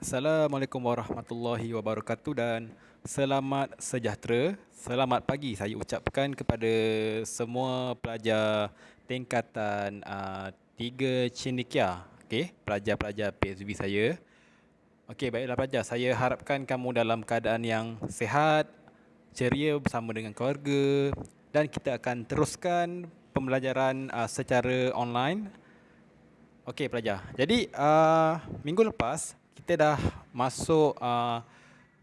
Assalamualaikum warahmatullahi wabarakatuh dan selamat sejahtera. Selamat pagi saya ucapkan kepada semua pelajar tingkatan 3 Cendekia. Okey, pelajar-pelajar PSB saya. Okey, baiklah pelajar, saya harapkan kamu dalam keadaan yang sihat, ceria bersama dengan keluarga dan kita akan teruskan pembelajaran secara online. Okey pelajar. Jadi minggu lepas kita dah masuk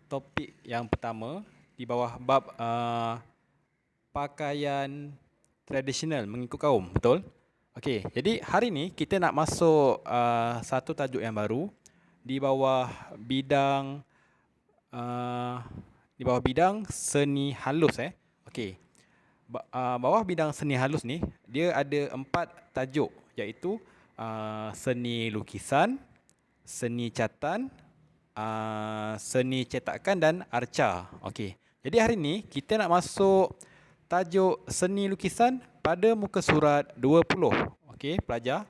topik yang pertama di bawah bab pakaian tradisional mengikut kaum, betul? Okey, jadi hari ni kita nak masuk satu tajuk yang baru di bawah bidang uh, seni halus Okey. Bawah bidang seni halus ni dia ada 4 tajuk, iaitu seni lukisan, seni catan, seni cetakan dan arca. Okey. Jadi hari ni kita nak masuk tajuk seni lukisan pada muka surat 20. Okey, pelajar,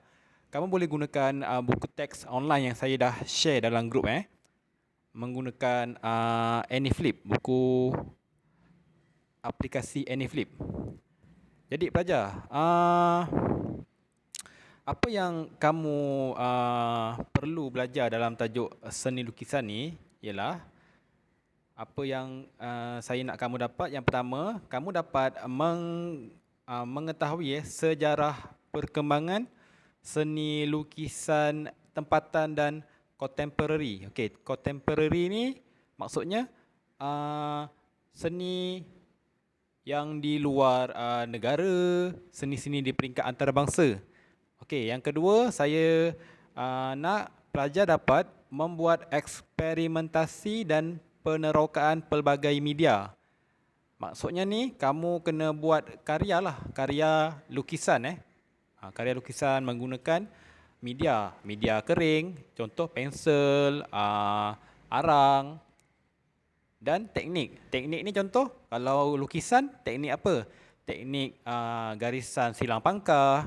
kamu boleh gunakan buku teks online yang saya dah share dalam grup menggunakan AnyFlip, buku aplikasi AnyFlip. Jadi pelajar, apa yang kamu perlu belajar dalam tajuk seni lukisan ni ialah apa yang saya nak kamu dapat. Yang pertama, kamu dapat mengetahui sejarah perkembangan seni lukisan tempatan dan contemporary. Okey, contemporary ni maksudnya seni yang di luar negara, seni-seni di peringkat antarabangsa. Okey, yang kedua, saya nak pelajar dapat membuat eksperimentasi dan penerokaan pelbagai media. Maksudnya ni, kamu kena buat karya lah, karya lukisan karya lukisan menggunakan media kering, contoh pensel, arang dan teknik. Teknik ni contoh, kalau lukisan, teknik apa? Teknik garisan silang pangkah,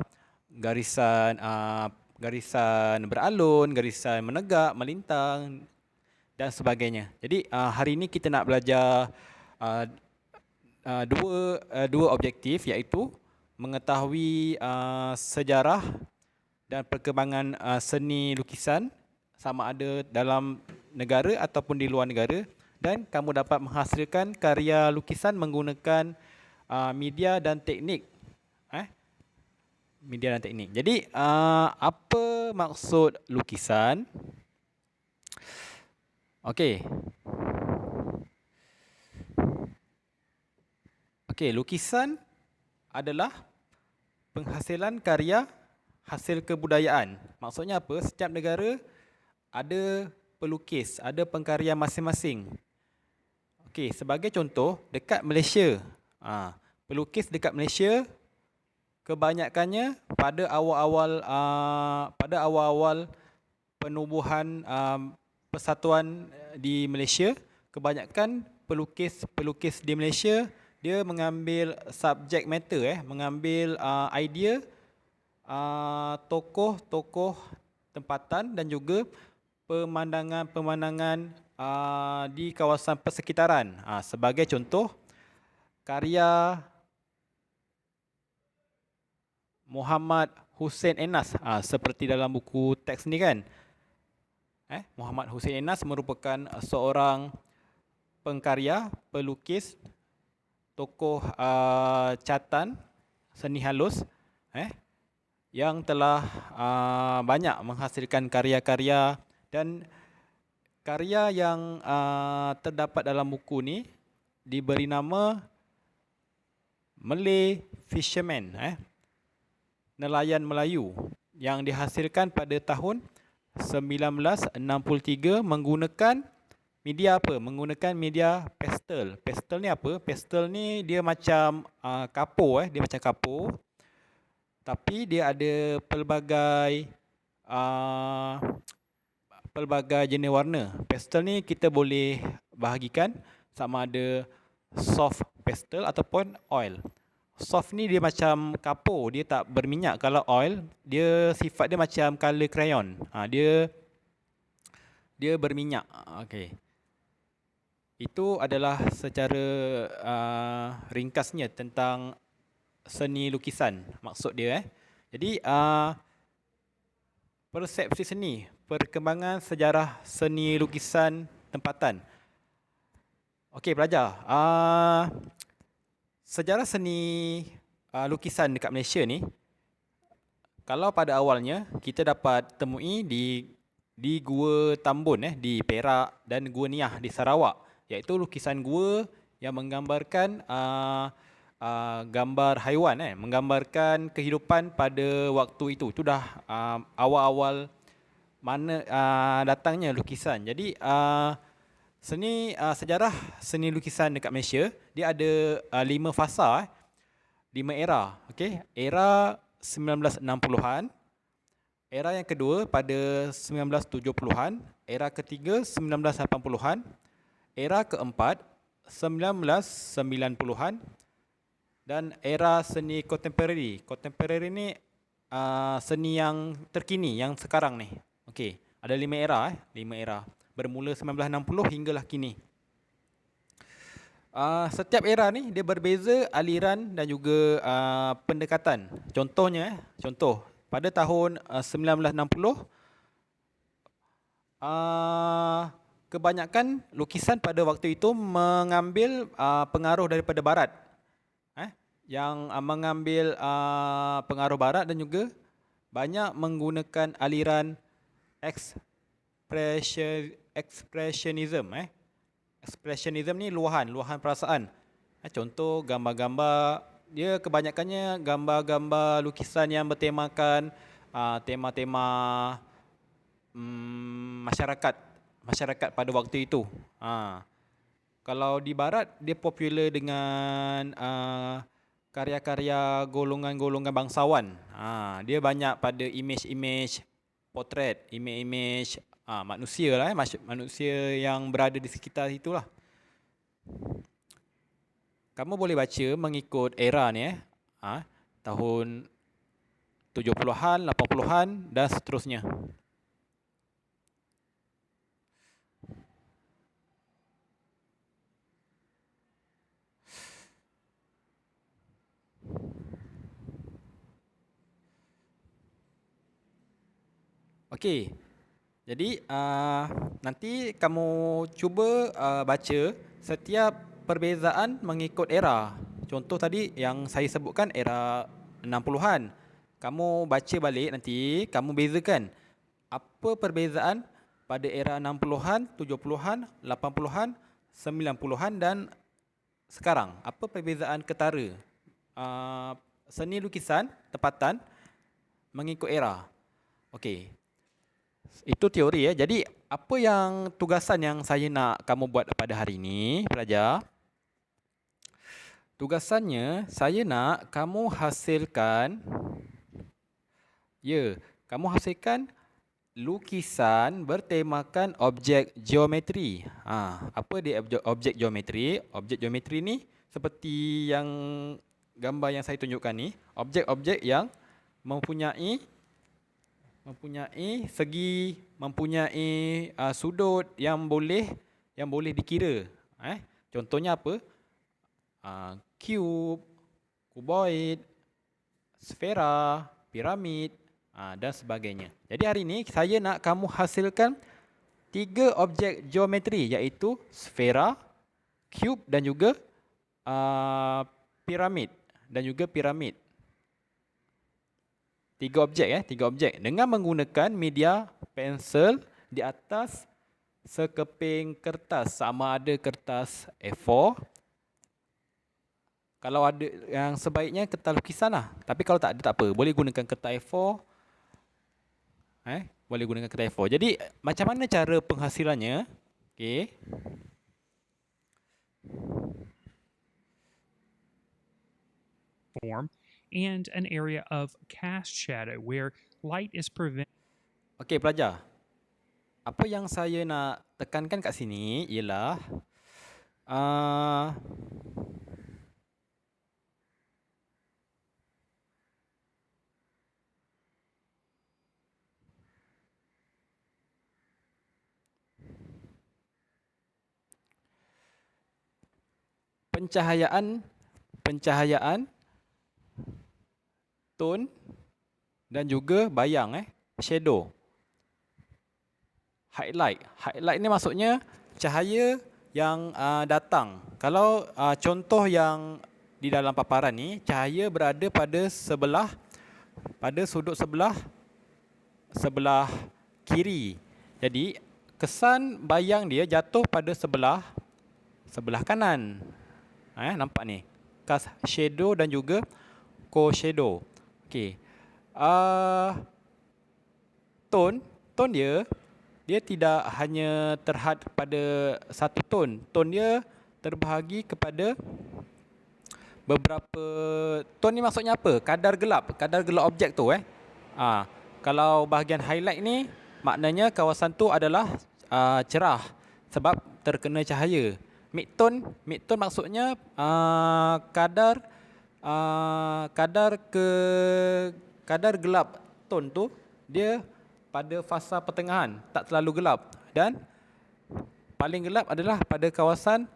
garisan beralun, garisan menegak, melintang dan sebagainya. Jadi hari ini kita nak belajar dua objektif, iaitu mengetahui sejarah dan perkembangan seni lukisan sama ada dalam negara ataupun di luar negara, dan kamu dapat menghasilkan karya lukisan menggunakan media dan teknik. Media dan teknik. Jadi apa maksud lukisan? Okey. Okey, lukisan adalah penghasilan karya hasil kebudayaan. Maksudnya apa? Setiap negara ada pelukis, ada pengkarya masing-masing. Okey, sebagai contoh, dekat Malaysia, pelukis dekat Malaysia kebanyakannya pada awal-awal penubuhan persatuan di Malaysia, kebanyakan pelukis di Malaysia dia mengambil subject matter mengambil idea tokoh-tokoh tempatan dan juga pemandangan-pemandangan di kawasan persekitaran. Sebagai contoh, karya Muhammad Hussein Enas, seperti dalam buku teks ni kan. Muhammad Hussein Enas merupakan seorang pengkarya, pelukis, tokoh catan, seni halus yang telah banyak menghasilkan karya-karya, dan karya yang terdapat dalam buku ni diberi nama Malay Fisherman, nelayan Melayu, yang dihasilkan pada tahun 1963 menggunakan media apa? Menggunakan media pastel. Pastel ni apa? Pastel ni dia macam kapur dia macam kapur, tapi dia ada pelbagai jenis warna. Pastel ni kita boleh bahagikan sama ada soft pastel ataupun oil. Soft ni dia macam kapur, dia tak berminyak. Kalau oil, dia sifat dia macam color crayon. dia berminyak. Okey. Itu adalah secara ringkasnya tentang seni lukisan. Maksud dia Jadi persepsi seni, perkembangan sejarah seni lukisan tempatan. Okey pelajar, sejarah seni lukisan dekat Malaysia ni, kalau pada awalnya kita dapat temui di Gua Tambun di Perak dan Gua Niah di Sarawak, iaitu lukisan gua yang menggambarkan gambar haiwan menggambarkan kehidupan pada waktu itu. Itu dah awal-awal mana datangnya lukisan. Jadi sejarah seni lukisan dekat Malaysia, dia ada 5 fasa, 5 era. Okey, era 1960-an, era yang kedua pada 1970-an, era ketiga 1980-an, era keempat 1990-an, dan era seni contemporary. Contemporary ni seni yang terkini, yang sekarang ni. Okey, ada 5 era 5 era. Bermula 1960 hinggalah kini. Setiap era ni dia berbeza aliran dan juga pendekatan. Contohnya, contoh pada tahun 1960, kebanyakan lukisan pada waktu itu mengambil pengaruh daripada barat. Yang mengambil pengaruh barat dan juga banyak menggunakan aliran expressionism. Expressionism ni luahan perasaan. Contoh gambar-gambar, dia kebanyakannya gambar-gambar lukisan yang bertemakan tema-tema masyarakat pada waktu itu. Kalau di barat dia popular dengan karya-karya golongan-golongan bangsawan. Dia banyak pada image-image potret, image-image manusia lah, manusia yang berada di sekitar itulah. Kamu boleh baca mengikut era ni tahun 70-an, 80-an dan seterusnya. Okey. Jadi nanti kamu cuba baca setiap perbezaan mengikut era. Contoh tadi yang saya sebutkan era 60-an. Kamu baca balik nanti, kamu bezakan apa perbezaan pada era 60-an, 70-an, 80-an, 90-an dan sekarang. Apa perbezaan ketara seni lukisan tempatan mengikut era. Okey. Itu teori Jadi apa yang tugasan yang saya nak kamu buat pada hari ini, pelajar? Tugasannya saya nak kamu hasilkan kamu hasilkan lukisan bertemakan objek geometri. Apa dia objek geometri? Objek geometri ni seperti yang gambar yang saya tunjukkan ni, objek-objek yang mempunyai segi, mempunyai sudut yang boleh dikira. Contohnya apa? Cube, kuboid, sfera, piramid dan sebagainya. Jadi hari ini saya nak kamu hasilkan 3 objek geometri, iaitu sfera, cube dan juga piramid. 3 objek dengan menggunakan media pensel di atas sekeping kertas, sama ada kertas A4. Kalau ada yang sebaiknya kertas lukisan lah. Tapi kalau tak ada tak apa, boleh gunakan kertas A4. Boleh gunakan kertas A4. Jadi macam mana cara penghasilannya? Okey. Form and an area of cast shadow where light is prevented. Okey pelajar. Apa yang saya nak tekankan kat sini ialah pencahayaan, tone dan juga bayang, shadow. Highlight ni maksudnya cahaya yang datang. Kalau contoh yang di dalam paparan ni, cahaya berada pada sudut sebelah kiri. Jadi kesan bayang dia jatuh pada sebelah kanan. Nampak ni. Cast shadow dan juga co-shadow. Okey. Tone dia tidak hanya terhad pada satu tone. Tone dia terbahagi kepada beberapa tone. Ni maksudnya apa? Kadar gelap objek tu. Kalau bahagian highlight ni maknanya kawasan tu adalah cerah sebab terkena cahaya. Mid-tone maksudnya kadar gelap tone tu dia pada fasa pertengahan, tak terlalu gelap, dan paling gelap adalah pada kawasan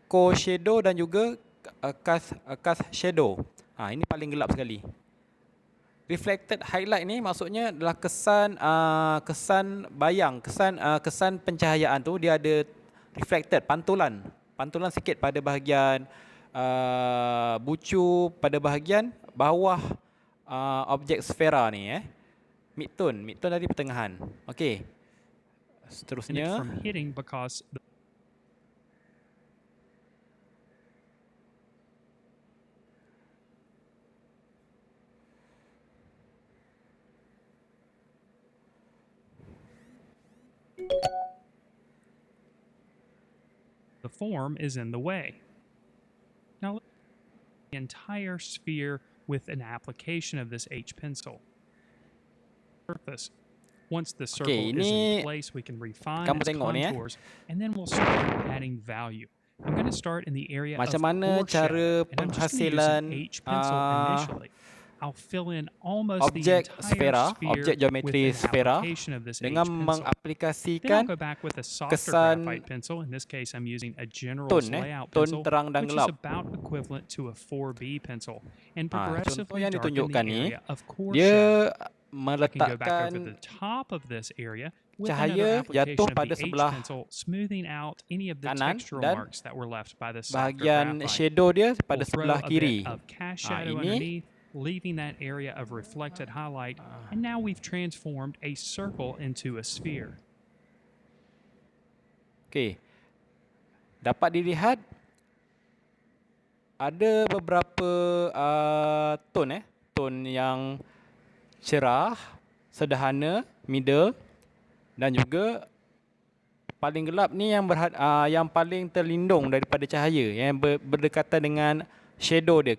co-shadow dan juga cast shadow. Ini paling gelap sekali. Reflected highlight ni maksudnya adalah kesan bayang, kesan pencahayaan tu dia ada reflected, pantulan sikit pada bahagian bucu, pada bahagian bawah objek sfera ni. Mid-tone dari pertengahan. Okey. Seterusnya, from hitting because the form is in the way. Now, the entire sphere with an application of this H pencil. Surface. Once the circle is in place, we can refine its contours, and then we'll start adding value. I'm going to start in the area of foreshadow, and I'm just going to use an H pencil initially. I'll fill in almost the entire sphere objek geometri with an sfera application of this H dengan pencil. Then mengaplikasikan I'll go back with a softer graphite pencil. In this case, I'm using a General's Layout pencil, which is about equivalent to a 4B pencil, and progressively darken the area of core shadow. I can go back over the top of this area with another application of the H pencil, smoothing out any of the textural marks that were left by the softer bahagian graphite. shadow dia pada We'll throw sebelah a kiri. bit of cast shadow underneath, leaving that area of reflected highlight, and now we've transformed a circle into a sphere. Okey. Dapat dilihat ada beberapa tone yang cerah, sederhana, middle, dan juga paling gelap ni yang paling terlindung daripada cahaya, yang berdekatan dengan shadow dia.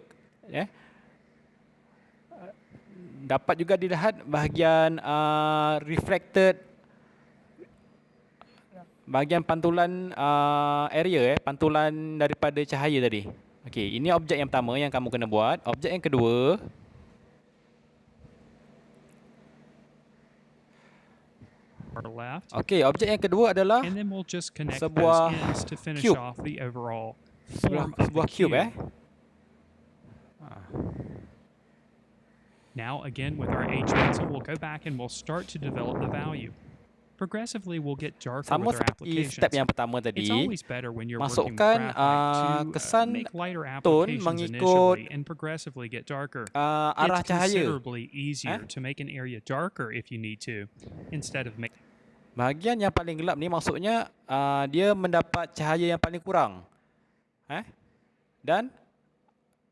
Dapat juga dilihat bahagian reflected, bahagian pantulan area, pantulan daripada cahaya tadi. Okey, ini objek yang pertama yang kamu kena buat. Objek yang kedua, okey, objek yang kedua adalah sebuah cube. Sebuah cube. Now again with our H pencil, we'll go back and we'll start to develop the value. Progressively we'll get darker sama with our seperti applications. step yang pertama tadi, It's always better when you're working with masukkan graphite to kesan make lighter tone applications mengikut initially and progressively get darker. arah It's cahaya. considerably easier to make an area darker if you need to, instead of making. Bahagian yang paling gelap ni maksudnya dia mendapat cahaya yang paling kurang. Dan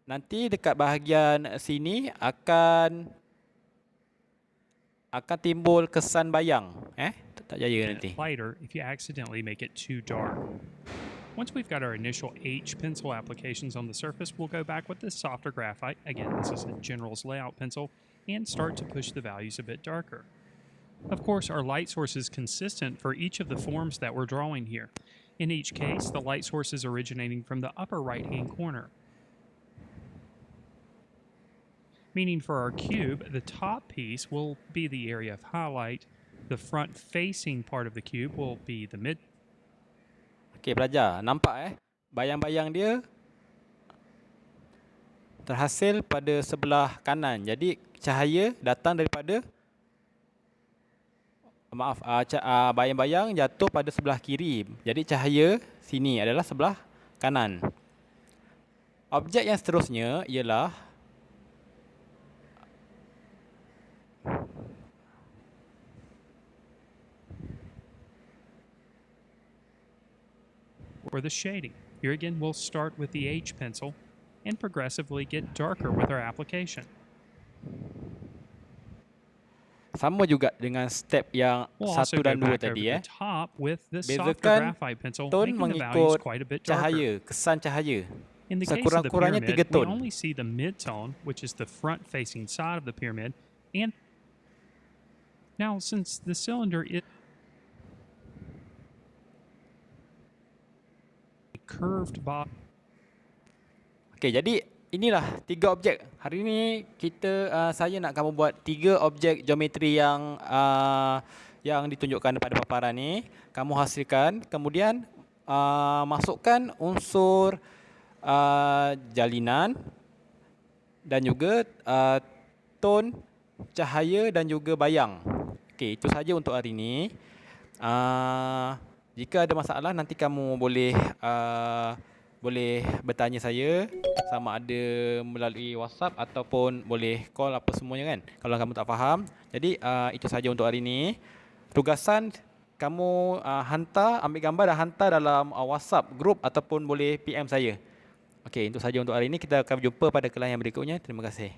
nanti dekat bahagian sini akan timbul kesan bayang. Tak jaya nanti. Lighter if you accidentally make it too dark. Once we've got our initial H pencil applications on the surface, we'll go back with this softer graphite. Again, this is a General's Layout pencil, and start to push the values a bit darker. Of course, our light source is consistent for each of the forms that we're drawing here. In each case, the light source is originating from the upper right-hand corner. Meaning for our cube, the top piece will be the area of highlight. The front-facing part of the cube will be the mid. Okey, belajar. Nampak bayang-bayang dia terhasil pada sebelah kanan. Jadi cahaya datang daripada bayang-bayang jatuh pada sebelah kiri. Jadi cahaya sini adalah sebelah kanan. Objek yang seterusnya ialah or the shading. Here again, we'll start with the H pencil and progressively get darker with our application. sama juga dengan step yang We'll also 1 go dan 2 back over tadi. the top with this softer Bezakan graphite pencil, ton making the values mengikut quite a bit darker. cahaya, kesan cahaya. In the case of the Sekurang-kurangnya pyramid, 3 we ton. only see the mid-tone, which is the front-facing side of the pyramid, and now since the cylinder is a curved bottom, Okey, jadi inilah 3 objek. Hari ini saya nak kamu buat 3 objek geometri yang ditunjukkan pada paparan ni. Kamu hasilkan, kemudian masukkan unsur jalinan dan juga ton, cahaya dan juga bayang. Okey, itu saja untuk hari ini. Jika ada masalah nanti kamu boleh bertanya saya, sama ada melalui WhatsApp ataupun boleh call apa semuanya kan, kalau kamu tak faham. Jadi itu saja untuk hari ini. Tugasan kamu ambil gambar dan hantar dalam WhatsApp group ataupun boleh PM saya. Okey, itu saja untuk hari ini. Kita akan jumpa pada kelas yang berikutnya. Terima kasih.